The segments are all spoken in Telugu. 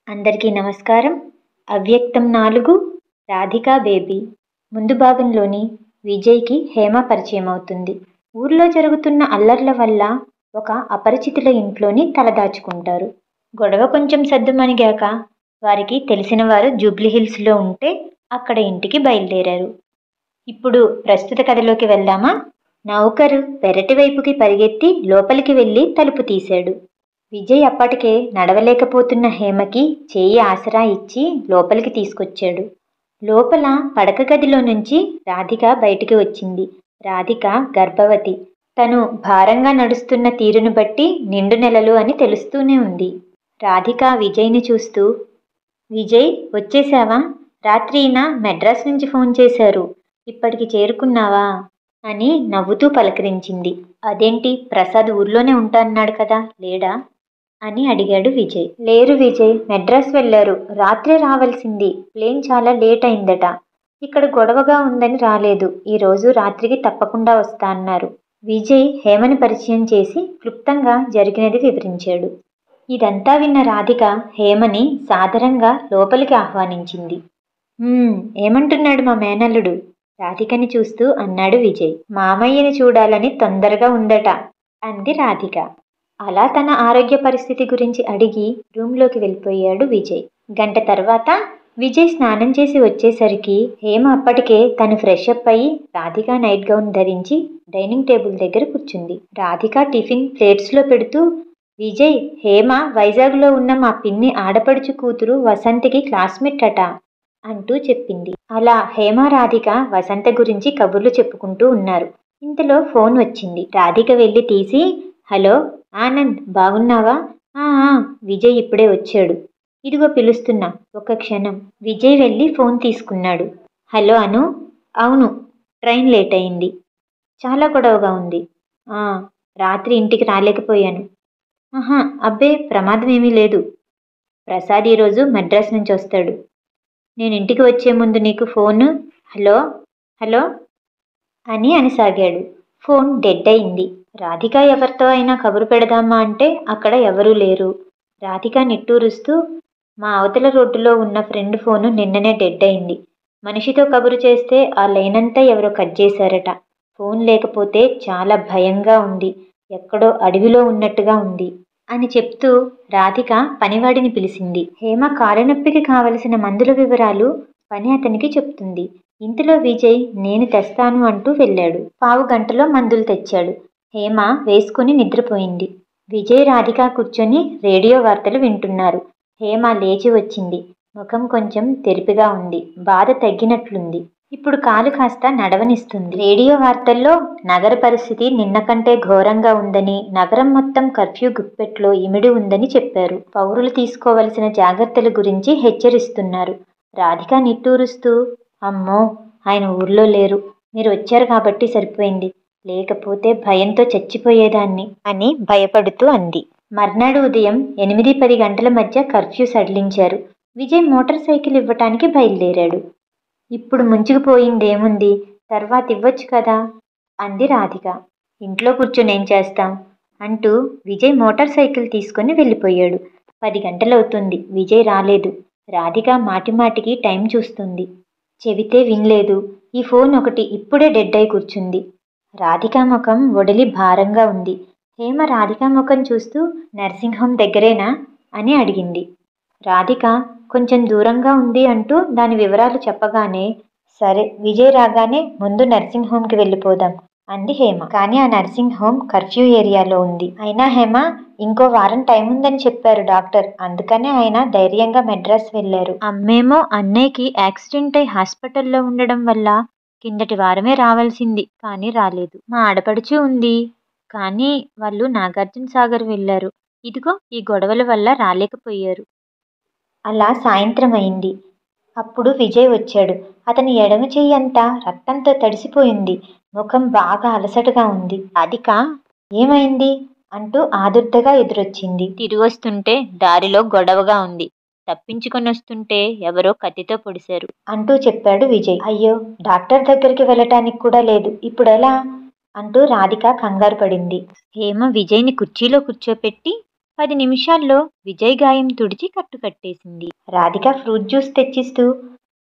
అందరికీ నమస్కారం. అవ్యక్తం 4 రాధికా బేబీ. ముందు భాగంలోని విజయ్కి హేమ పరిచయం అవుతుంది. ఊర్లో జరుగుతున్న అల్లర్ల వల్ల ఒక అపరిచితుల ఇంట్లోని తలదాచుకుంటారు. గొడవ కొంచెం సద్దుమణిగాక వారికి తెలిసిన వారు జూబ్లీహిల్స్లో ఉంటే అక్కడ ఇంటికి బయలుదేరారు. ఇప్పుడు ప్రస్తుత కథలోకి వెళ్దామా? నౌకరు పెరటి వైపుకి పరిగెత్తి లోపలికి వెళ్ళి తలుపు తీశాడు. విజయ్ అప్పటికే నడవలేకపోతున్న హేమకి చేయి ఆసరా ఇచ్చి లోపలికి తీసుకొచ్చాడు. లోపల పడక గదిలో నుంచి రాధిక బయటికి వచ్చింది. రాధిక గర్భవతి. తను భారంగా నడుస్తున్న తీరును బట్టి నిండు నెలలు అని తెలుస్తూనే ఉంది. రాధిక విజయ్ని చూస్తూ, విజయ్ వచ్చేశావా? రాత్రి ఈయన మెడ్రాస్ నుంచి ఫోన్ చేశారు. ఇప్పటికి చేరుకున్నావా అని నవ్వుతూ పలకరించింది. అదేంటి, ప్రసాద్ ఊర్లోనే ఉంటాన్నాడు కదా, లేడా అని అడిగాడు విజయ్. లేరు విజయ్, మెడ్రాస్ వెళ్ళారు. రాత్రే రావాల్సింది, ప్లేన్ చాలా లేట్ అయిందట. ఇక్కడ గొడవగా ఉందని రాలేదు. ఈరోజు రాత్రికి తప్పకుండా వస్తా అన్నారు. విజయ్ హేమని పరిచయం చేసి క్లుప్తంగా జరిగినది వివరించాడు. ఇదంతా విన్న రాధిక హేమని సాదరంగా లోపలికి ఆహ్వానించింది. ఏమంటున్నాడు మా మేనల్లుడు? రాధికని చూస్తూ అన్నాడు విజయ్. మామయ్యని చూడాలని తొందరగా ఉందట అంది రాధిక. అలా తన ఆరోగ్య పరిస్థితి గురించి అడిగి రూంలోకి వెళ్ళిపోయాడు విజయ్. గంట తర్వాత విజయ్ స్నానం చేసి వచ్చేసరికి హేమ అప్పటికే తను ఫ్రెష్ అప్ అయి రాధిక నైట్ గౌన్ ధరించి డైనింగ్ టేబుల్ దగ్గర కూర్చుంది. రాధిక టిఫిన్ ప్లేట్స్లో పెడుతూ, విజయ్, హేమ వైజాగ్లో ఉన్న మా పిన్ని ఆడపడుచు కూతురు వసంతకి క్లాస్మేట్ అట అంటూ చెప్పింది. అలా హేమ రాధిక వసంత గురించి కబుర్లు చెప్పుకుంటూ ఉన్నారు. ఇంతలో ఫోన్ వచ్చింది. రాధిక వెళ్ళి తీసి, హలో ఆనంద్, బాగున్నావా? విజయ్ ఇప్పుడే వచ్చాడు. ఇదిగో పిలుస్తున్నా, ఒక్క క్షణం. విజయ్ వెళ్ళి ఫోన్ తీసుకున్నాడు. హలో అను. అవును, ట్రైన్ లేట్ అయింది. చాలా గొడవగా ఉంది. రాత్రి ఇంటికి రాలేకపోయాను. అబ్బే, ప్రమాదం ఏమీ లేదు. ప్రసాద్ ఈరోజు మద్రాస్ నుంచి వస్తాడు. నేను ఇంటికి వచ్చే ముందు నీకు ఫోను హలో హలో అని అనసాగాడు. ఫోన్ డెడ్ అయింది. రాధిక ఎవరితో అయినా కబురు పెడదామా అంటే అక్కడ ఎవరూ లేరు. రాధిక నిట్టూరుస్తూ, మా అవతల రోడ్డులో ఉన్న ఫ్రెండ్ ఫోను నిన్ననే డెడ్ అయింది. మనిషితో కబురు చేస్తే ఆ లైన్ అంతా ఎవరో కట్ చేశారట. ఫోన్ లేకపోతే చాలా భయంగా ఉంది, ఎక్కడో అడవిలో ఉన్నట్టుగా ఉంది అని చెప్తూ రాధిక పనివాడిని పిలిచింది. హేమ కాలునొప్పికి కావలసిన మందుల వివరాలు పని అతనికి చెప్తుంది. ఇంతలో విజయ్ నేను తెస్తాను అంటూ వెళ్ళాడు. పావు గంటలో మందులు తెచ్చాడు. హేమ వేసుకుని నిద్రపోయింది. విజయ్ రాధిక కూర్చొని రేడియో వార్తలు వింటున్నారు. హేమ లేచి వచ్చింది. ముఖం కొంచెం తెరిపిగా ఉంది. బాధ తగ్గినట్లుంది. ఇప్పుడు కాలు కాస్త నడవనిస్తుంది. రేడియో వార్తల్లో నగర పరిస్థితి నిన్న కంటే ఘోరంగా ఉందని, నగరం మొత్తం కర్ఫ్యూ గుప్పెట్లో ఇమిడి ఉందని చెప్పారు. పౌరులు తీసుకోవలసిన జాగ్రత్తల గురించి హెచ్చరిస్తున్నారు. రాధిక నిట్టూరుస్తూ, అమ్మో, ఆయన ఊర్లో లేరు. మీరు వచ్చారు కాబట్టి సరిపోయింది, లేకపోతే భయంతో చచ్చిపోయేదాన్ని అని భయపడుతూ అంది. మర్నాడు ఉదయం 8-10 గంటల మధ్య కర్ఫ్యూ సడలించారు. విజయ్ మోటార్ సైకిల్ ఇవ్వటానికి బయలుదేరాడు. ఇప్పుడు ముంచుకుపోయిందేముంది, తర్వాత ఇవ్వచ్చు కదా అంది రాధిక. ఇంట్లో కూర్చుని ఏం చేస్తాం అంటూ విజయ్ మోటార్ సైకిల్ తీసుకుని వెళ్ళిపోయాడు. 10 గంటలవుతుంది. విజయ్ రాలేదు. రాధిక మాటిమాటికి టైం చూస్తుంది. చెబితే వినలేదు. ఈ ఫోన్ ఒకటి ఇప్పుడే డెడ్ అయి కూర్చుంది. రాధిక ముఖం ఒడిలి భారంగా ఉంది. హేమ రాధిక ముఖం చూస్తూ, నర్సింగ్ హోమ్ దగ్గరేనా అని అడిగింది. రాధిక కొంచెం దూరంగా ఉంది అంటూ దాని వివరాలు చెప్పగానే, సరే, విజయ్ రాగానే ముందు నర్సింగ్ హోమ్కి వెళ్ళిపోదాం అంది హేమ. కానీ ఆ నర్సింగ్ హోమ్ కర్ఫ్యూ ఏరియాలో ఉంది. అయినా హేమ, ఇంకో వారం టైం ఉందని చెప్పారు డాక్టర్. అందుకనే ఆయన ధైర్యంగా మెడ్రాస్ వెళ్ళారు. అమ్మేమో అన్నయ్యకి యాక్సిడెంట్ అయి హాస్పిటల్లో ఉండడం వల్ల కిందటి వారమే రావాల్సింది, కానీ రాలేదు. మా ఆడపడుచు ఉంది, కానీ వాళ్ళు నాగార్జున సాగర్ వెళ్ళారు. ఇదిగో ఈ గొడవల వల్ల రాలేకపోయారు. అలా సాయంత్రం అయింది. అప్పుడు విజయ్ వచ్చాడు. అతని ఎడమ చెయ్యి అంతా రక్తంతో తడిసిపోయింది. ముఖం బాగా అలసటగా ఉంది. రాధిక ఏమైంది అంటూ ఆదుర్దగా ఎదురొచ్చింది. తిరిగొస్తుంటే దారిలో గొడవగా ఉంది. తప్పించుకొని వస్తుంటే ఎవరో కత్తితో పొడిశారు అంటూ చెప్పాడు విజయ్. అయ్యో, డాక్టర్ దగ్గరికి వెళ్ళటానికి కూడా లేదు, ఇప్పుడెలా అంటూ రాధిక కంగారు పడింది. హేమ విజయ్ని కుర్చీలో కూర్చోపెట్టి, 10 నిమిషాల్లో విజయ్ గాయం తుడిచి కట్టుకట్టేసింది. రాధిక ఫ్రూట్ జ్యూస్ తెచ్చిస్తూ,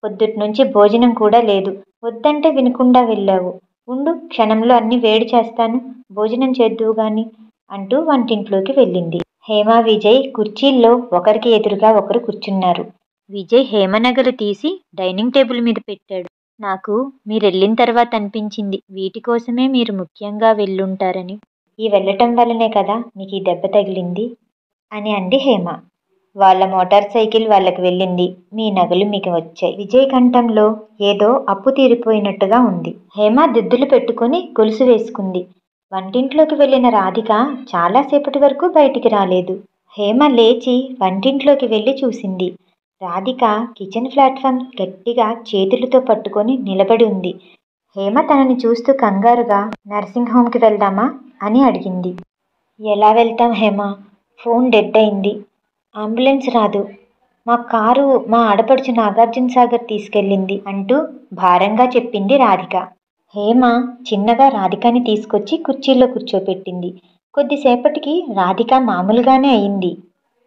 పొద్దుట్నుంచి భోజనం కూడా లేదు. వద్దంటే వినకుండా వెళ్ళావు. ఉండు, క్షణంలో అన్ని వేడి చేస్తాను, భోజనం చేద్దువు గాని అంటూ వంటింట్లోకి వెళ్ళింది. హేమ, విజయ్ కుర్చీల్లో ఒకరికి ఎదురుగా ఒకరు కూర్చున్నారు. విజయ్ హేమ నగలు తీసి డైనింగ్ టేబుల్ మీద పెట్టాడు. నాకు మీరెళ్ళిన తర్వాత అనిపించింది వీటి కోసమే మీరు ముఖ్యంగా వెళ్ళుంటారని. ఈ వెళ్ళటం వల్లనే కదా మీకు ఈ దెబ్బ తగిలింది అని అంది హేమ. వాళ్ళ మోటార్ సైకిల్ వాళ్ళకి వెళ్ళింది, మీ నగలు మీకు వచ్చాయి. విజయ్ కంఠంలో ఏదో అప్పు తీరిపోయినట్టుగా ఉంది. హేమ దిద్దులు పెట్టుకుని గొలుసు వేసుకుంది. వంటింట్లోకి వెళ్ళిన రాధిక చాలాసేపటి వరకు బయటికి రాలేదు. హేమ లేచి వంటింట్లోకి వెళ్ళి చూసింది. రాధిక కిచెన్ ప్లాట్ఫామ్ గట్టిగా చేతులతో పట్టుకొని నిలబడి ఉంది. హేమ తనని చూస్తూ కంగారుగా, నర్సింగ్ హోమ్కి వెళ్దామా అని అడిగింది. ఎలా వెళ్తాం హేమ, ఫోన్ డెడ్ అయింది, అంబులెన్స్ రాదు, మా కారు మా ఆడపడుచు నాగార్జున సాగర్ తీసుకెళ్ళింది అంటూ భారంగా చెప్పింది రాధిక. హేమ చిన్నగా రాధికని తీసుకొచ్చి కుర్చీలో కూర్చోపెట్టింది. కొద్దిసేపటికి రాధిక మామూలుగానే అయింది.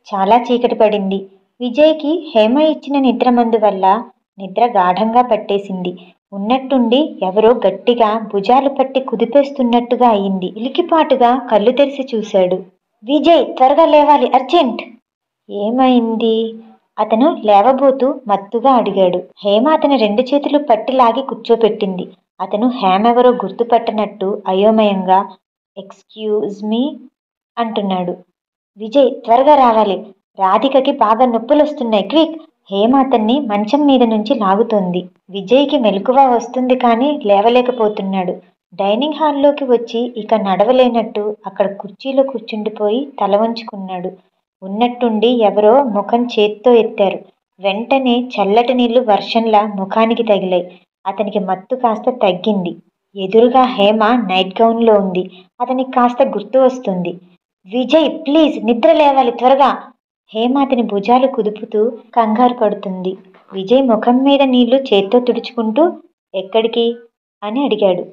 చాలా చీకటి పడింది. విజయ్కి హేమ ఇచ్చిన నిద్ర మందు వల్ల నిద్ర గాఢంగా పట్టేసింది. ఉన్నట్టుండి ఎవరో గట్టిగా భుజాలు పట్టి కుదిపేస్తున్నట్టుగా అయింది. ఇలికిపాటుగా కళ్ళు తెరిచి చూశాడు. విజయ్, త్వరగా లేవాలి, అర్జెంట్. ఏమైంది? అతను లేవబోతూ మత్తుగా అడిగాడు. హేమ అతని 2 చేతులు పట్టి లాగి కూర్చోపెట్టింది. అతను హేమెవరో గుర్తుపట్టనట్టు అయోమయంగా ఎక్స్క్యూజ్ మీ అంటున్నాడు. విజయ్, త్వరగా రావాలి, రాధికకి బాగా నొప్పులొస్తున్నాయి, క్విక్. హేమ అతన్ని మంచం మీద నుంచి లాగుతోంది. విజయ్కి మెలకువ వస్తుంది కానీ లేవలేకపోతున్నాడు. డైనింగ్ హాల్లోకి వచ్చి ఇక నడవలేనట్టు అక్కడ కుర్చీలో కూర్చుండిపోయి తల వంచుకున్నాడు. ఉన్నట్టుండి ఎవరో ముఖం చేత్తో ఎత్తారు. వెంటనే చల్లటి నీళ్లు వర్షంలా ముఖానికి తగిలాయి. అతనికి మత్తు కాస్త తగ్గింది. ఎదురుగా హేమ నైట్ గౌన్లో ఉంది. అతనికి కాస్త గుర్తు వస్తుంది. విజయ్, ప్లీజ్, నిద్ర లేవాలి, త్వరగా. హేమ అతని భుజాలు కుదుపుతూ కంగారు పడుతుంది. విజయ్ ముఖం మీద నీళ్లు చేత్తో తుడుచుకుంటూ ఎక్కడికి అని అడిగాడు.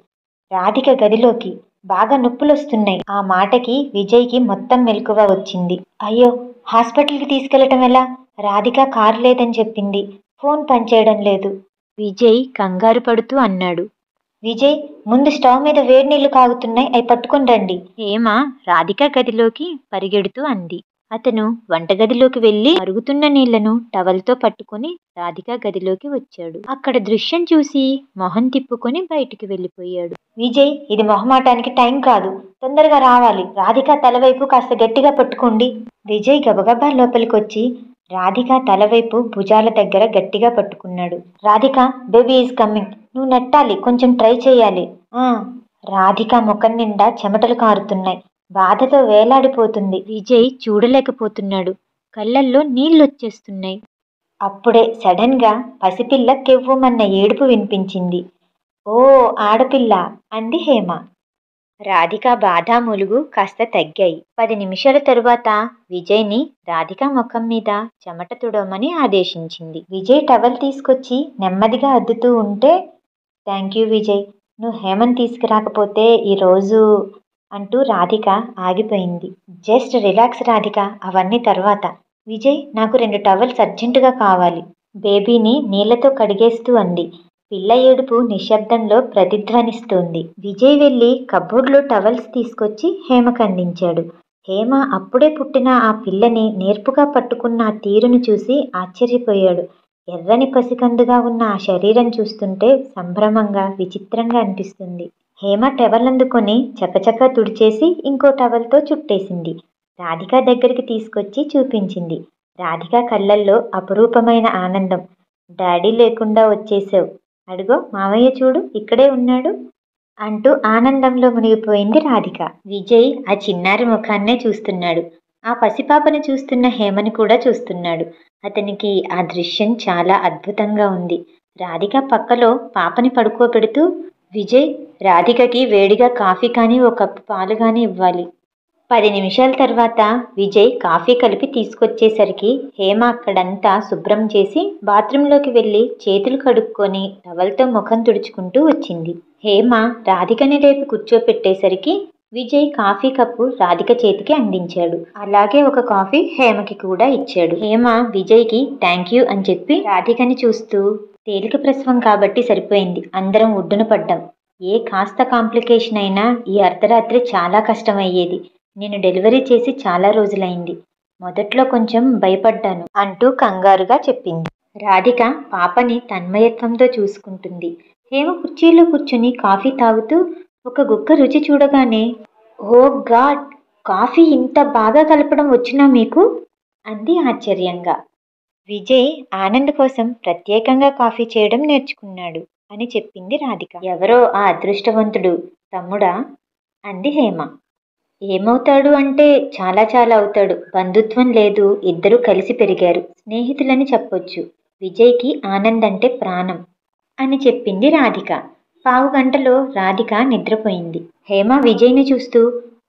రాధిక గదిలోకి, బాగా నొప్పులొస్తున్నాయి. ఆ మాటకి విజయ్కి మొత్తం మెలకువ వచ్చింది. అయ్యో, హాస్పిటల్కి తీసుకెళ్లటం ఎలా? రాధిక కారు లేదని చెప్పింది, ఫోన్ పనిచేయడం లేదు. విజయ్ కంగారు పడుతూ అన్నాడు. విజయ్, ముందు స్టవ్ మీద వేడి నీళ్లు కాగుతున్నాయి, అవి పట్టుకొని రండి. హేమ రాధిక గదిలోకి పరిగెడుతూ అంది. అతను వంటగదిలోకి వెళ్ళి మరుగుతున్న నీళ్లను టవల్తో పట్టుకుని రాధిక గదిలోకి వచ్చాడు. అక్కడ దృశ్యం చూసి మొహం తిప్పుకొని బయటికి వెళ్ళిపోయాడు. విజయ్, ఇది మొహమాటానికి టైం కాదు, తొందరగా రావాలి, రాధిక తలవైపు కాస్త గట్టిగా పట్టుకోండి. విజయ్ గబగబా లోపలికొచ్చి రాధిక తలవైపు భుజాల దగ్గర గట్టిగా పట్టుకున్నాడు. రాధిక, బేబీ ఈజ్ కమింగ్, నువ్వు నెట్టాలి, కొంచెం ట్రై చేయాలి. రాధిక ముఖం నిండా చెమటలు కారుతున్నాయి. బాధతో వేలాడిపోతుంది. విజయ్ చూడలేకపోతున్నాడు. కళ్ళల్లో నీళ్లొచ్చేస్తున్నాయి. అప్పుడే సడన్ గా పసిపిల్ల కెవ్వుమన్న ఏడుపు వినిపించింది. ఓ ఆడపిల్ల అంది హేమ. రాధిక బాధ ములుగు కాస్త తగ్గాయి. 10 నిమిషాల తరువాత విజయ్ని రాధిక ముఖం మీద చెమట తుడవమని ఆదేశించింది. విజయ్ టవల్ తీసుకొచ్చి నెమ్మదిగా అద్దుతూ ఉంటే, థ్యాంక్ యూ విజయ్, నువ్వు హేమని తీసుకురాకపోతే ఈరోజు అంటూ రాధిక ఆగిపోయింది. జస్ట్ రిలాక్స్ రాధిక, అవన్నీ తర్వాత. విజయ్, నాకు 2 టవల్స్ అర్జెంటుగా కావాలి. బేబీని నీళ్లతో కడిగేస్తూ అంది. పిల్ల ఏడుపు నిశ్శబ్దంలో ప్రతిధ్వనిస్తోంది. విజయ్ వెళ్ళి కబోర్డ్లో టవల్స్ తీసుకొచ్చి హేమకు అందించాడు. హేమ అప్పుడే పుట్టిన ఆ పిల్లని నేర్పుగా పట్టుకున్న ఆ తీరును చూసి ఆశ్చర్యపోయాడు. ఎర్రని పసికందుగా ఉన్న ఆ శరీరం చూస్తుంటే సంభ్రమంగా, విచిత్రంగా అనిపిస్తుంది. హేమ టవల్ అందుకొని చకచకా తుడిచేసి ఇంకో టవల్తో చుట్టేసింది. రాధిక దగ్గరికి తీసుకొచ్చి చూపించింది. రాధిక కళ్ళల్లో అపురూపమైన ఆనందం. డాడీ లేకుండా వచ్చేసావు, అడుగో మావయ్య చూడు ఇక్కడే ఉన్నాడు అంటూ ఆనందంలో మునిగిపోయింది రాధిక. విజయ్ ఆ చిన్నారి ముఖాన్నే చూస్తున్నాడు. ఆ పసిపాపను చూస్తున్న హేమని కూడా చూస్తున్నాడు. అతనికి ఆ దృశ్యం చాలా అద్భుతంగా ఉంది. రాధిక పక్కలో పాపని పడుకోబెడుతూ, విజయ్, రాధికకి వేడిగా కాఫీ కానీ ఓ కప్పు పాలు కానీ ఇవ్వాలి. 10 నిమిషాల తర్వాత విజయ్ కాఫీ కలిపి తీసుకొచ్చేసరికి హేమ అక్కడంతా శుభ్రం చేసి బాత్రూంలోకి వెళ్ళి చేతులు కడుక్కొని టవల్తో ముఖం తుడుచుకుంటూ వచ్చింది. హేమ రాధికని లేపి కూర్చోపెట్టేసరికి విజయ్ కాఫీ కప్పు రాధిక చేతికి అందించాడు. అలాగే ఒక కాఫీ హేమకి కూడా ఇచ్చాడు. హేమ విజయ్కి థ్యాంక్ యూ అని చెప్పి రాధికని చూస్తూ, తేలిక ప్రసవం కాబట్టి సరిపోయింది, అందరం ఒడ్డున పడ్డాం. ఏ కాస్త కాంప్లికేషన్ అయినా ఈ అర్ధరాత్రి చాలా కష్టమయ్యేది. నేను డెలివరీ చేసి చాలా రోజులైంది. మొదట్లో కొంచెం భయపడ్డాను అంటూ కంగారుగా చెప్పింది. రాధిక పాపని తన్మయత్వంతో చూసుకుంటుంది. హేమ కుర్చీలో కూర్చుని కాఫీ తాగుతూ ఒక గుక్క రుచి చూడగానే, ఓ గాడ్, కాఫీ ఇంత బాగా కలపడం వచ్చినా మీకు? అంది ఆశ్చర్యంగా. విజయ్ ఆనంద్ కోసం ప్రత్యేకంగా కాఫీ చేయడం నేర్చుకున్నాడు అని చెప్పింది రాధిక. ఎవరో ఆ అదృష్టవంతుడు తమ్ముడా? అంది హేమ. ఏమవుతాడు అంటే చాలా చాలా అవుతాడు. బంధుత్వం లేదు, ఇద్దరూ కలిసి పెరిగారు, స్నేహితులని చెప్పొచ్చు. విజయ్కి ఆనంద్ అంటే ప్రాణం అని చెప్పింది రాధిక. పావుగంటలో రాధిక నిద్రపోయింది. హేమ విజయ్ని చూస్తూ,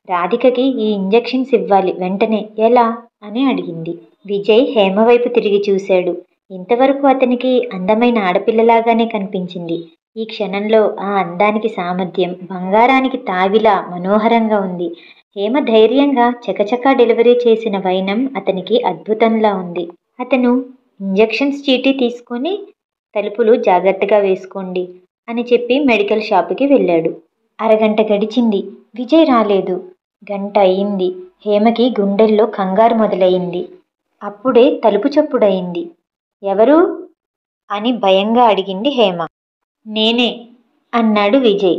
రాధికకి ఈ ఇంజెక్షన్స్ ఇవ్వాలి వెంటనే, ఎలా అని అడిగింది. విజయ్ హేమ వైపు తిరిగి చూశాడు. ఇంతవరకు అతనికి అందమైన ఆడపిల్లలాగానే కనిపించింది. ఈ క్షణంలో ఆ అందానికి సామర్థ్యం బంగారానికి తావిలా మనోహరంగా ఉంది. హేమ ధైర్యంగా చకచకా డెలివరీ చేసిన వైనం అతనికి అద్భుతంలా ఉంది. అతను ఇంజెక్షన్స్ చీటీ తీసుకొని, తలుపులు జాగ్రత్తగా వేసుకోండి అని చెప్పి మెడికల్ షాపుకి వెళ్ళాడు. అరగంట గడిచింది. విజయ్ రాలేదు. గంట అయింది. హేమకి గుండెల్లో కంగారు మొదలయింది. అప్పుడే తలుపు చప్పుడయింది. ఎవరు అని భయంగా అడిగింది హేమ. నేనే అన్నాడు విజయ్.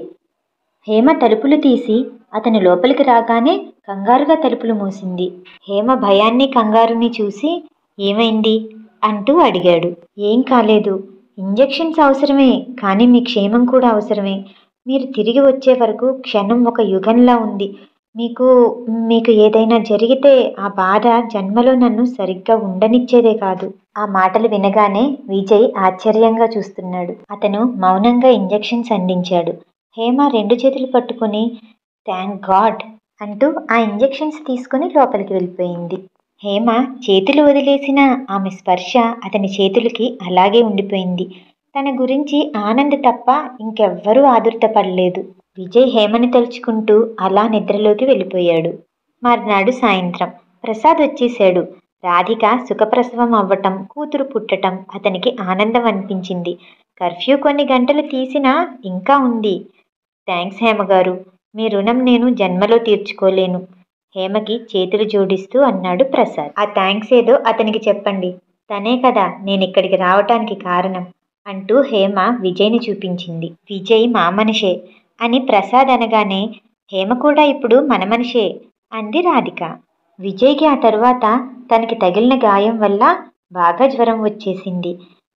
హేమ తలుపులు తీసి అతని లోపలికి రాగానే కంగారుగా తలుపులు మూసింది. హేమ భయాన్ని కంగారుని చూసి, ఏమైంది అంటూ అడిగాడు. ఏం కాలేదు. ఇంజెక్షన్స్ అవసరమే, కానీ మీ క్షేమం కూడా అవసరమే. మీరు తిరిగి వచ్చే వరకు క్షణం ఒక యుగంలా ఉంది. మీకు మీకు ఏదైనా జరిగితే ఆ బాధ జన్మలో నన్ను సరిగ్గా ఉండనిచ్చేదే కాదు. ఆ మాటలు వినగానే విజయ్ ఆశ్చర్యంగా చూస్తున్నాడు. అతను మౌనంగా ఇంజెక్షన్స్ అందించాడు. హేమ రెండు చేతులు పట్టుకుని థ్యాంక్ గాడ్ అంటూ ఆ ఇంజెక్షన్స్ తీసుకుని లోపలికి వెళ్ళిపోయింది. హేమ చేతులు వదిలేసిన ఆమె స్పర్శ అతని చేతులకి అలాగే ఉండిపోయింది. తన గురించి ఆనంద్ తప్ప ఇంకెవ్వరూ ఆదుర్తపడలేదు. విజయ్ హేమని తలుచుకుంటూ అలా నిద్రలోకి వెళ్ళిపోయాడు. మర్నాడు సాయంత్రం ప్రసాద్ వచ్చేశాడు. రాధిక సుఖప్రసవం అవ్వటం, కూతురు పుట్టటం అతనికి ఆనందం అనిపించింది. కర్ఫ్యూ కొన్ని గంటలు తీసినా ఇంకా ఉంది. థ్యాంక్స్ హేమగారు, మీ రుణం నేను జన్మలో తీర్చుకోలేను. హేమకి చేతులు జోడిస్తూ అన్నాడు ప్రసాద్. ఆ థ్యాంక్స్ ఏదో అతనికి చెప్పండి, తనే కదా నేనిక్కడికి రావటానికి కారణం అంటూ హేమ విజయ్ని చూపించింది. విజయ్ మా మనిషే అని ప్రసాద్ అనగానే, హేమ కూడా ఇప్పుడు మన మనిషే అంది రాధిక. విజయ్కి ఆ తరువాత తనకి తగిలిన గాయం వల్ల బాగా జ్వరం వచ్చేసింది.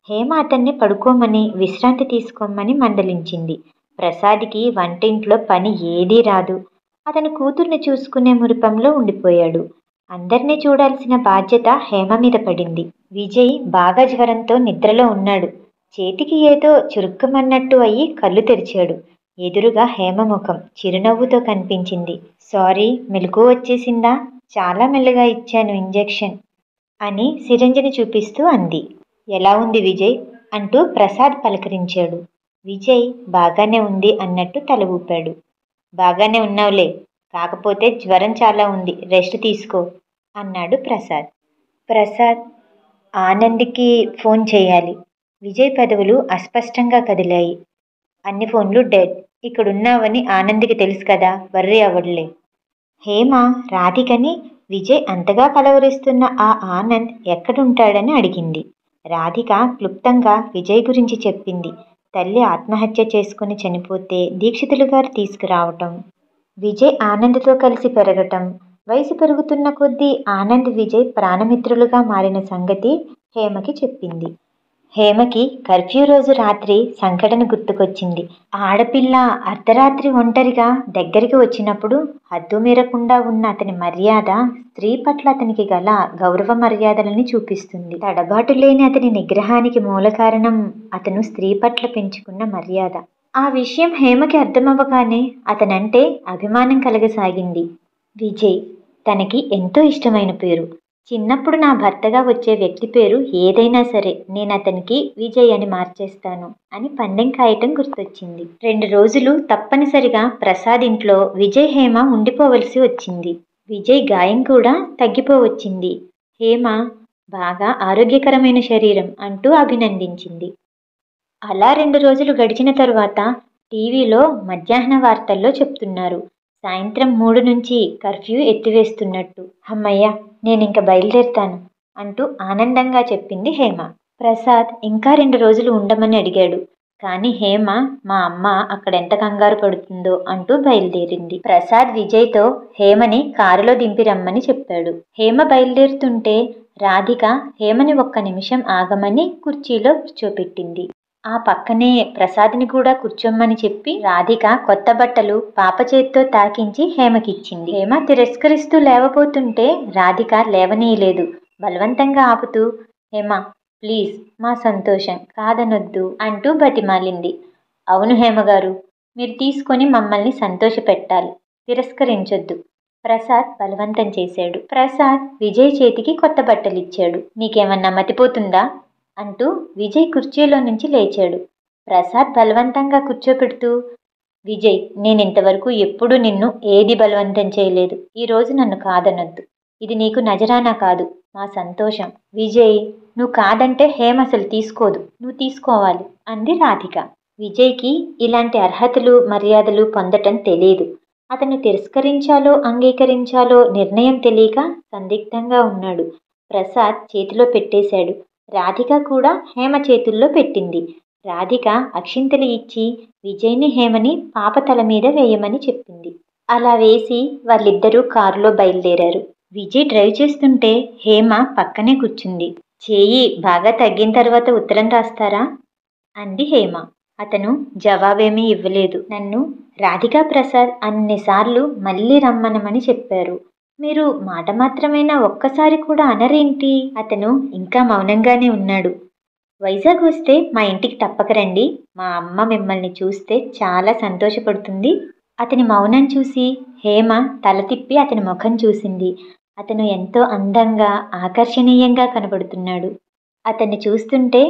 హేమ అతన్ని పడుకోమని, విశ్రాంతి తీసుకోమని మందలించింది. ప్రసాద్కి వంటింట్లో పని ఏదీ రాదు. అతని కూతుర్ని చూసుకునే మురిపంలో ఉండిపోయాడు. అందరినీ చూడాల్సిన బాధ్యత హేమ మీద పడింది. విజయ్ బాగా జ్వరంతో నిద్రలో ఉన్నాడు. చేతికి ఏదో చురుక్కమన్నట్టు అయ్యి కళ్ళు తెరిచాడు. ఎదురుగా హేమ ముఖం చిరునవ్వుతో కనిపించింది. సారీ, మెలకు వచ్చేసిందా? చాలా మెల్లగా ఇచ్చాను ఇంజెక్షన్ అని సిరంజిని చూపిస్తూ అంది. ఎలా ఉంది విజయ్ అంటూ ప్రసాద్ పలకరించాడు. విజయ్ బాగానే ఉంది అన్నట్టు తల ఊపాడు. బాగానే ఉన్నావులే, కాకపోతే జ్వరం చాలా ఉంది, రెస్ట్ తీసుకో అన్నాడు ప్రసాద్. ప్రసాద్, ఆనంద్కి ఫోన్ చేయాలి. విజయ్ పెదవులు అస్పష్టంగా కదిలాయి. అన్ని ఫోన్లు డెడ్. ఇక్కడున్నావని ఆనంద్కి తెలుసు కదా, వర్రీ అవ్వడులే. హేమ రాధికని విజయ్ అంతగా కలవరిస్తున్న ఆ ఆనంద్ ఎక్కడుంటాడని అడిగింది. రాధిక క్లుప్తంగా విజయ్ గురించి చెప్పింది. తల్లి ఆత్మహత్య చేసుకుని చనిపోతే దీక్షితులు గారు తీసుకురావటం, విజయ్ ఆనంద్తో కలిసి పెరగటం, వయసు పెరుగుతున్న కొద్దీ ఆనంద్ విజయ్ ప్రాణమిత్రులుగా మారిన సంగతి హేమకి చెప్పింది. హేమకి కర్ఫ్యూ రోజు రాత్రి సంఘటన గుర్తుకొచ్చింది. ఆడపిల్ల అర్ధరాత్రి ఒంటరిగా దగ్గరికి వచ్చినప్పుడు హద్దు మీరకుండా ఉన్న అతని మర్యాద స్త్రీ పట్ల అతనికి గల గౌరవ మర్యాదలని చూపిస్తుంది. తడబాటు లేని అతని నిగ్రహానికి మూల కారణం అతను స్త్రీ పట్ల పెంచుకున్న మర్యాద. ఆ విషయం హేమకి అర్థమవ్వగానే అతనంటే అభిమానం కలగసాగింది. విజయ్ తనకి ఎంతో ఇష్టమైన పేరు. చిన్నప్పుడు నా భర్తగా వచ్చే వ్యక్తి పేరు ఏదైనా సరే నేను అతనికి విజయ్ అని మార్చేస్తాను అని పందెం కాయటం గుర్తొచ్చింది. 2 రోజులు తప్పనిసరిగా ప్రసాద్ ఇంట్లో విజయ్ హేమ ఉండిపోవలసి వచ్చింది. విజయ్ గాయం కూడా తగ్గిపోవచ్చింది. హేమ బాగా ఆరోగ్యకరమైన శరీరం అంటూ అభినందించింది. అలా 2 రోజులు గడిచిన తరువాత టీవీలో మధ్యాహ్న వార్తల్లో చెప్తున్నారు, సాయంత్రం 3 నుంచి కర్ఫ్యూ ఎత్తివేస్తున్నట్టు. హమ్మయ్య, నేనింక బయలుదేరుతాను అంటూ ఆనందంగా చెప్పింది హేమ. ప్రసాద్ ఇంకా 2 రోజులు ఉండమని అడిగాడు. కానీ హేమ మా అమ్మ అక్కడెంత కంగారు పడుతుందో అంటూ బయలుదేరింది. ప్రసాద్ విజయ్తో హేమని కారులో దింపి రమ్మని చెప్పాడు. హేమ బయలుదేరుతుంటే రాధిక హేమని ఒక్క నిమిషం ఆగమని కుర్చీలో కూర్చోపెట్టింది. ఆ పక్కనే ప్రసాద్ని కూడా కూర్చోమ్మని చెప్పి రాధిక కొత్త బట్టలు పాప చేత్తో తాకించి హేమకిచ్చింది. హేమ తిరస్కరిస్తూ లేవబోతుంటే రాధిక లేవనీయలేదు. బలవంతంగా ఆపుతూ, హేమ ప్లీజ్, మా సంతోషం కాదనొద్దు అంటూ బతిమాలింది. అవును హేమగారు, మీరు తీసుకొని మమ్మల్ని సంతోషపెట్టాలి, తిరస్కరించొద్దు. ప్రసాద్ బలవంతం చేశాడు. ప్రసాద్ విజయ్ చేతికి కొత్త బట్టలిచ్చాడు. నీకేమన్నా మతిపోతుందా అంటూ విజయ్ కుర్చీలో నుంచి లేచాడు. ప్రసాద్ బలవంతంగా కూర్చోపెడుతూ, విజయ్, నేనింతవరకు ఎప్పుడూ నిన్ను ఏది బలవంతం చేయలేదు. ఈరోజు నన్ను కాదనొద్దు. ఇది నీకు నజరానా కాదు, మా సంతోషం. విజయ్, నువ్వు కాదంటే హేమ అసలు తీసుకోదు, నువ్వు తీసుకోవాలి అంది రాధిక. విజయ్కి ఇలాంటి అర్హతలు మర్యాదలు పొందటం తెలియదు. అతను తిరస్కరించాలో అంగీకరించాలో నిర్ణయం తెలియక సందిగ్ధంగా ఉన్నాడు. ప్రసాద్ చేతిలో పెట్టేశాడు. రాధిక కూడా హేమ చేతుల్లో పెట్టింది. రాధిక అక్షింతలు ఇచ్చి విజయ్ని హేమని పాప తల మీద వేయమని చెప్పింది. అలా వేసి వాళ్ళిద్దరూ కారులో బయలుదేరారు. విజయ్ డ్రైవ్ చేస్తుంటే హేమ పక్కనే కూర్చుంది. చేయి బాగా తగ్గిన తర్వాత ఉత్తరం రాస్తారా అంది హేమ. అతను జవాబేమీ ఇవ్వలేదు. నన్ను రాధికా ప్రసాద్ అన్నిసార్లు మళ్ళీ రమ్మనమని చెప్పారు. మీరు మాట మాత్రమైనా ఒక్కసారి కూడా అనరేంటి? అతను ఇంకా మౌనంగానే ఉన్నాడు. వైజాగ్ వస్తే మా ఇంటికి తప్పక రండి. మా అమ్మ మిమ్మల్ని చూస్తే చాలా సంతోషపడుతుంది. అతని మౌనం చూసి హేమ తల తిప్పి అతని ముఖం చూసింది. అతను ఎంతో అందంగా ఆకర్షణీయంగా కనబడుతున్నాడు. అతన్ని చూస్తుంటే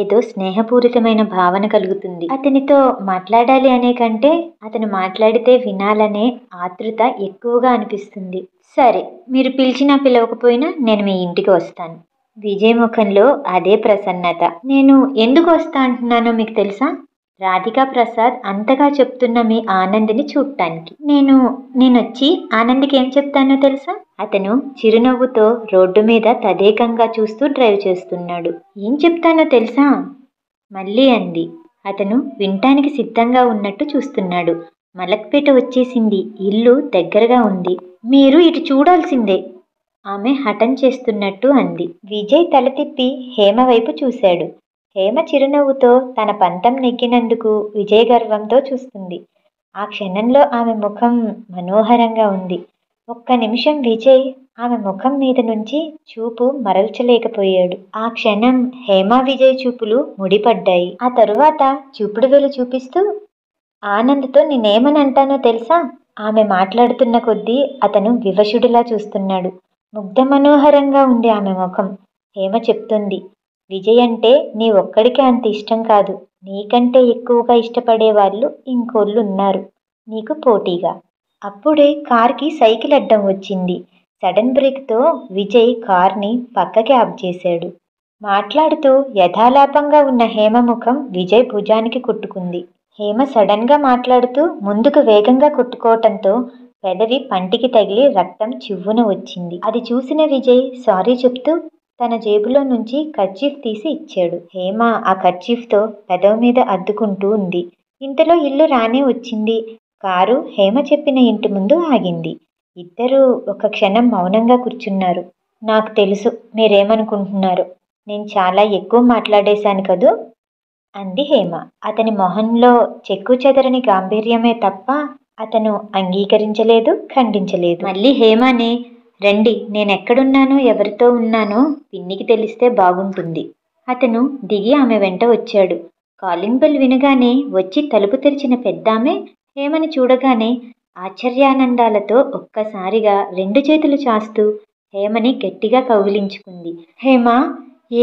ఏదో స్నేహపూరితమైన భావన కలుగుతుంది. అతనితో మాట్లాడాలి అనే కంటే అతను మాట్లాడితే వినాలనే ఆతృత ఎక్కువగా అనిపిస్తుంది. సరే, మీరు పిలిచినా పిలవకపోయినా నేను మీ ఇంటికి వస్తాను. విజయ్ ముఖంలో అదే ప్రసన్నత. నేను ఎందుకు వస్తా అంటున్నానో మీకు తెలుసా? రాధికా ప్రసాద్ అంతగా చెప్తున్న మీ ఆనందిని చూడటానికి. నేనొచ్చి ఆనందికి ఏం చెప్తానో తెలుసా? అతను చిరునవ్వుతో రోడ్డు మీద తదేకంగా చూస్తూ డ్రైవ్ చేస్తున్నాడు. ఏం చెప్తానో తెలుసా? మళ్ళీ అంది. అతను వినటానికి సిద్ధంగా ఉన్నట్టు చూస్తున్నాడు. మలక్పేట వచ్చేసింది, ఇల్లు దగ్గరగా ఉంది, మీరు ఇటు చూడాల్సిందే ఆమె హఠం చేస్తున్నట్టు అంది. విజయ్ తల తిప్పి హేమ వైపు చూశాడు. హేమ చిరునవ్వుతో తన పంతం నెగ్గినందుకు విజయ గర్వంతో చూస్తుంది. ఆ క్షణంలో ఆమె ముఖం మనోహరంగా ఉంది. ఒక్క నిమిషం విజయ్ ఆమె ముఖం మీద నుంచి చూపు మరల్చలేకపోయాడు. ఆ క్షణం హేమ విజయ్ చూపులు ముడిపడ్డాయి. ఆ తరువాత చూపుడు వేలు చూపిస్తూ, ఆనంద్తో నేనేమని అంటానో తెలుసా? ఆమె మాట్లాడుతున్న కొద్దీ అతను వివశుడిలా చూస్తున్నాడు. ముగ్ధ మనోహరంగా ఉంది ఆమె ముఖం. హేమ చెప్తుంది, విజయ్ అంటే నీ ఒక్కడికే అంత ఇష్టం కాదు, నీకంటే ఎక్కువగా ఇష్టపడే వాళ్ళు ఇంకోళ్ళు ఉన్నారు నీకు పోటీగా. అప్పుడే కార్కి సైకిల్ అడ్డం వచ్చింది. సడన్ బ్రేక్తో విజయ్ కార్ని పక్కకి ఆఫ్ చేశాడు. మాట్లాడుతూ యథాలాపంగా ఉన్న హేమ ముఖం విజయ్ భుజానికి కొట్టుకుంది. హేమ సడన్గా మాట్లాడుతూ ముందుకు వేగంగా కొట్టుకోవటంతో పెదవి పంటికి తగిలి రక్తం చివ్వున వచ్చింది. అది చూసిన విజయ్ సారీ చెప్తూ తన జేబులో నుంచి కర్చీఫ్ తీసి ఇచ్చాడు. హేమ ఆ కర్చీఫ్తో పెదవి మీద అద్దుకుంటూ ఉంది. ఇంతలో ఇల్లు రానే వచ్చింది. కారు హేమ చెప్పిన ఇంటి ముందు ఆగింది. ఇద్దరూ ఒక క్షణం మౌనంగా కూర్చున్నారు. నాకు తెలుసు మీరేమనుకుంటున్నారో, నేను చాలా ఎక్కువ మాట్లాడేశాను కదూ అంది హేమ. అతని మొహంలో చెక్కు చెదరని గాంభీర్యమే తప్ప అతను అంగీకరించలేదు, ఖండించలేదు. మళ్ళీ హేమనే, రండి, నేనెక్కడున్నానో ఎవరితో ఉన్నానో పిన్నికి తెలిస్తే బాగుంటుంది. అతను దిగి ఆమె వెంట వచ్చాడు. కాలింగ్ బెల్ వినగానే వచ్చి తలుపు తెరిచిన పెద్దామె హేమని చూడగానే ఆశ్చర్యానందాలతో ఒక్కసారిగా 2 చేతులు చాస్తూ హేమని గట్టిగా కౌగిలించుకుంది. హేమా,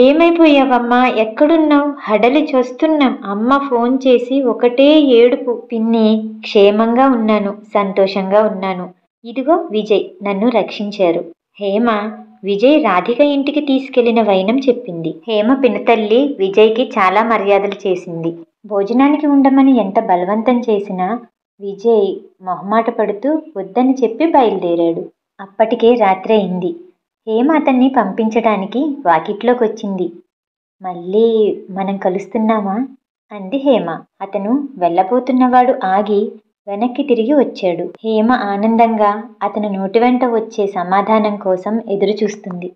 ఏమైపోయావమ్మా? ఎక్కడున్నావు? హడలి చస్తున్నాం. అమ్మ ఫోన్ చేసి ఒకటే ఏడుపు. పిన్ని, క్షేమంగా ఉన్నాను, సంతోషంగా ఉన్నాను. ఇదిగో విజయ్ నన్ను రక్షించారు. హేమ విజయ్ రాధిక ఇంటికి తీసుకెళ్లిన వైనం చెప్పింది. హేమ పినతల్లి విజయ్కి చాలా మర్యాదలు చేసింది. భోజనానికి ఉండమని ఎంత బలవంతం చేసినా విజయ్ మొహమాట పడుతూ వద్దని చెప్పి బయలుదేరాడు. అప్పటికే రాత్రి అయింది. హేమ అతన్ని పంపించడానికి వాకిట్లోకొచ్చింది. మళ్ళీ మనం కలుస్తున్నామా? అంది హేమ. అతను వెళ్ళబోతున్నవాడు ఆగి వెనక్కి తిరిగి వచ్చాడు. హేమ ఆనందంగా అతను నోటి వెంట వచ్చే సమాధానం కోసం ఎదురుచూస్తుంది.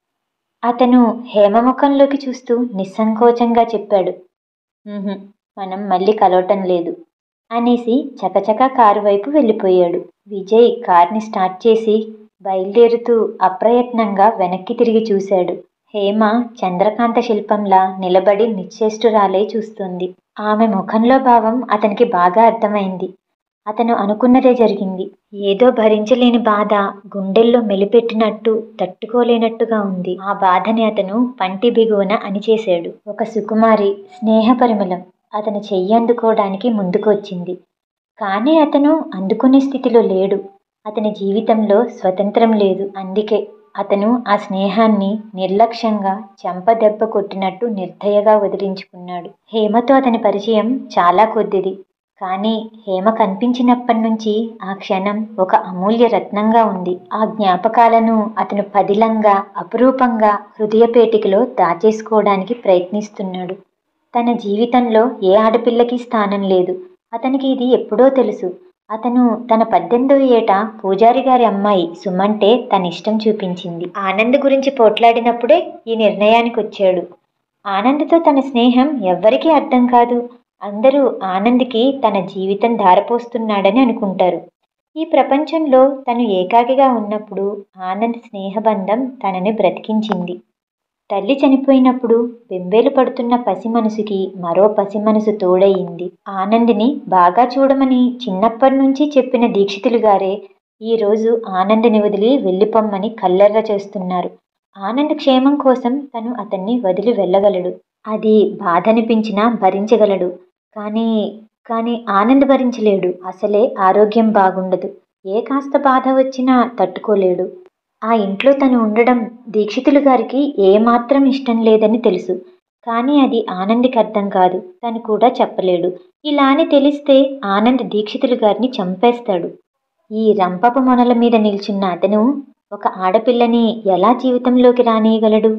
అతను హేమ ముఖంలోకి చూస్తూ నిస్సంకోచంగా చెప్పాడు, మనం మళ్ళీ కలవటం లేదు అనేసి చకచకా కారు వైపు వెళ్ళిపోయాడు. విజయ్ కార్ని స్టార్ట్ చేసి బయలుదేరుతూ అప్రయత్నంగా వెనక్కి తిరిగి చూశాడు. హేమ చంద్రకాంత శిల్పంలా నిలబడి నిశ్చేష్టురాలై చూస్తుంది. ఆమె ముఖంలో భావం అతనికి బాగా అర్థమైంది. అతను అనుకున్నదే జరిగింది. ఏదో భరించలేని బాధ గుండెల్లో మెలిపెట్టినట్టు, తట్టుకోలేనట్టుగా ఉంది. ఆ బాధని అతను పంటి బిగువన అణిచేశాడు. ఒక సుకుమారి స్నేహ పరిమళం అతను చెయ్యి అందుకోవడానికి ముందుకు వచ్చింది. కానీ అతను అందుకునే స్థితిలో లేడు. అతని జీవితంలో స్వతంత్రం లేదు. అందుకే అతను ఆ స్నేహాన్ని నిర్లక్ష్యంగా చెంపదెబ్బ కొట్టినట్టు నిర్దయగా వదిలించుకున్నాడు. హేమతో అతని పరిచయం చాలా కొద్దిది. కానీ హేమ కనిపించినప్పటి నుంచి ఆ క్షణం ఒక అమూల్య రత్నంగా ఉంది. ఆ జ్ఞాపకాలను అతను పదిలంగా, అపురూపంగా హృదయపేటికలో దాచేసుకోవడానికి ప్రయత్నిస్తున్నాడు. తన జీవితంలో ఏ ఆడపిల్లకి స్థానం లేదు. అతనికి ఇది ఎప్పుడో తెలుసు. అతను తన 18వ ఏట పూజారి గారి అమ్మాయి సుమంటే తన ఇష్టం చూపించింది. ఆనంద్ గురించి పోట్లాడినప్పుడే ఈ నిర్ణయానికి వచ్చాడు. ఆనంద్తో తన స్నేహం ఎవ్వరికీ అర్థం కాదు. అందరూ ఆనంద్కి తన జీవితం ధారపోస్తున్నాడని అనుకుంటారు. ఈ ప్రపంచంలో తను ఏకాకిగా ఉన్నప్పుడు ఆనంద్ స్నేహబంధం తనని బ్రతికించింది. తల్లి చనిపోయినప్పుడు బెంబేలు పడుతున్న పసి మనసుకి మరో పసి మనసు తోడయింది. ఆనంద్ని బాగా చూడమని చిన్నప్పటి నుంచి చెప్పిన దీక్షితులు గారే ఈరోజు ఆనంద్ని వదిలి వెళ్ళిపోమ్మని కల్లెర్ర చేస్తున్నారు. ఆనంద్ క్షేమం కోసం తను అతన్ని వదిలి వెళ్ళగలడు. అది బాధనిపించినా భరించగలడు. కానీ ఆనంద్ భరించలేడు. అసలే ఆరోగ్యం బాగుండదు. ఏ కాస్త బాధ వచ్చినా తట్టుకోలేడు. ఆ ఇంట్లో తను ఉండడం దీక్షితులు గారికి ఏమాత్రం ఇష్టం లేదని తెలుసు. కానీ అది ఆనంద్కి అర్థం కాదు. తను కూడా చెప్పలేడు. ఇలా అని తెలిస్తే ఆనంద్ దీక్షితులు గారిని చంపేస్తాడు. ఈ రంపపు మొనల మీద నిల్చున్న అతను ఒక ఆడపిల్లని ఎలా జీవితంలోకి రానియగలడు?